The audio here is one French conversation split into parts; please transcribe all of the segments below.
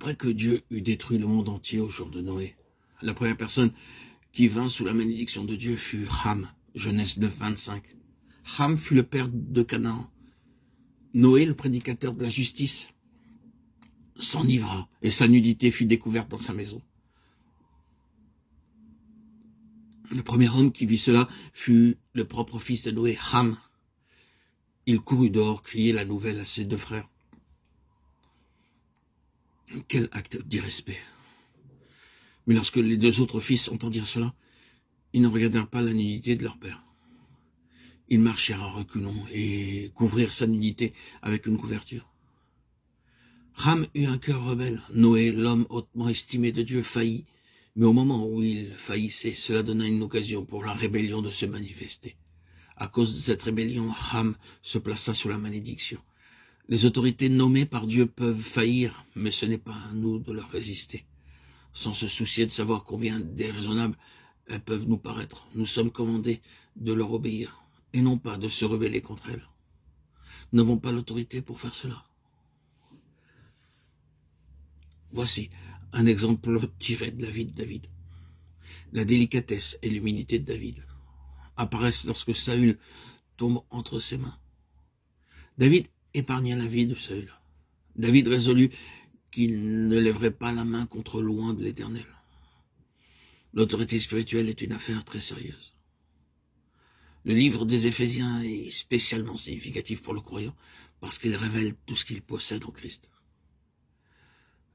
Après que Dieu eut détruit le monde entier au jour de Noé, la première personne qui vint sous la malédiction de Dieu fut Ham, Genèse 9, 25. Ham fut le père de Canaan. Noé, le prédicateur de la justice, s'enivra et sa nudité fut découverte dans sa maison. Le premier homme qui vit cela fut le propre fils de Noé, Ham. Il courut dehors crier la nouvelle à ses deux frères. Quel acte d'irrespect. Mais lorsque les deux autres fils entendirent cela, ils ne regardèrent pas la nudité de leur père. Ils marchèrent à reculons et couvrirent sa nudité avec une couverture. Ham eut un cœur rebelle. Noé, l'homme hautement estimé de Dieu, faillit. Mais au moment où il faillissait, cela donna une occasion pour la rébellion de se manifester. À cause de cette rébellion, Ham se plaça sous la malédiction. Les autorités nommées par Dieu peuvent faillir, mais ce n'est pas à nous de leur résister. Sans se soucier de savoir combien déraisonnables elles peuvent nous paraître, nous sommes commandés de leur obéir, et non pas de se rebeller contre elles. Nous n'avons pas l'autorité pour faire cela. Voici un exemple tiré de la vie de David. La délicatesse et l'humilité de David apparaissent lorsque Saül tombe entre ses mains. David épargna la vie de Saül. David résolut qu'il ne lèverait pas la main contre loin de l'Éternel. L'autorité spirituelle est une affaire très sérieuse. Le livre des Éphésiens est spécialement significatif pour le croyant parce qu'il révèle tout ce qu'il possède en Christ.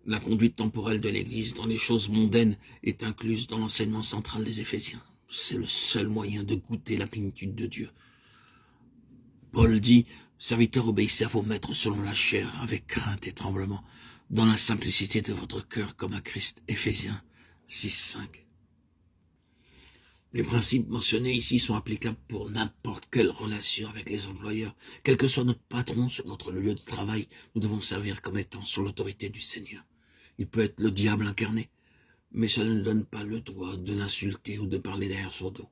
La conduite temporelle de l'Église dans les choses mondaines est incluse dans l'enseignement central des Éphésiens. C'est le seul moyen de goûter la plénitude de Dieu. Paul dit, « Serviteurs, obéissez à vos maîtres selon la chair, avec crainte et tremblement, dans la simplicité de votre cœur comme à Christ. » Éphésiens 6, 5. Les principes mentionnés ici sont applicables pour n'importe quelle relation avec les employeurs. Quel que soit notre patron sur notre lieu de travail, nous devons servir comme étant sous l'autorité du Seigneur. Il peut être le diable incarné, mais cela ne donne pas le droit de l'insulter ou de parler derrière son dos.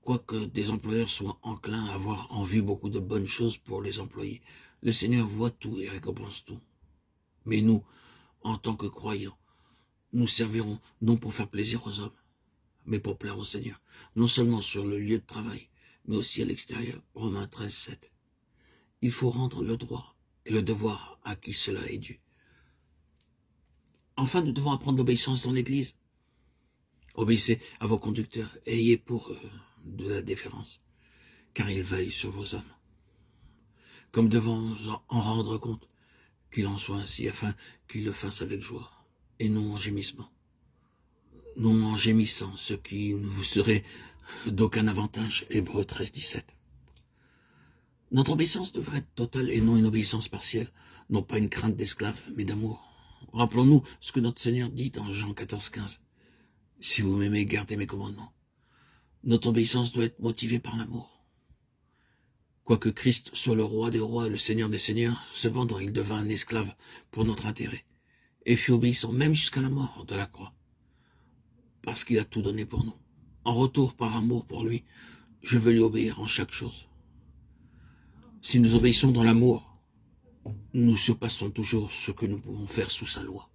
Quoique des employeurs soient enclins à avoir en vue beaucoup de bonnes choses pour les employés, le Seigneur voit tout et récompense tout. Mais nous, en tant que croyants, nous servirons non pour faire plaisir aux hommes, mais pour plaire au Seigneur, non seulement sur le lieu de travail, mais aussi à l'extérieur. Romains 13, 7. Il faut rendre le droit et le devoir à qui cela est dû. Enfin, nous devons apprendre l'obéissance dans l'Église. Obéissez à vos conducteurs et ayez pour eux de la déférence, car ils veillent sur vos âmes. Comme devant en rendre compte, qu'il en soit ainsi, afin qu'ils le fassent avec joie, et non en gémissement. Non en gémissant, ce qui ne vous serait d'aucun avantage. Hébreux 13, 17. Notre obéissance devrait être totale et non une obéissance partielle, non pas une crainte d'esclave, mais d'amour. Rappelons-nous ce que notre Seigneur dit dans Jean 14, 15. « Si vous m'aimez, gardez mes commandements. » Notre obéissance doit être motivée par l'amour. Quoique Christ soit le roi des rois et le Seigneur des seigneurs, cependant il devint un esclave pour notre intérêt, et fut obéissant même jusqu'à la mort de la croix, parce qu'il a tout donné pour nous. En retour, par amour pour lui, je veux lui obéir en chaque chose. Si nous obéissons dans l'amour, nous surpassons toujours ce que nous pouvons faire sous sa loi.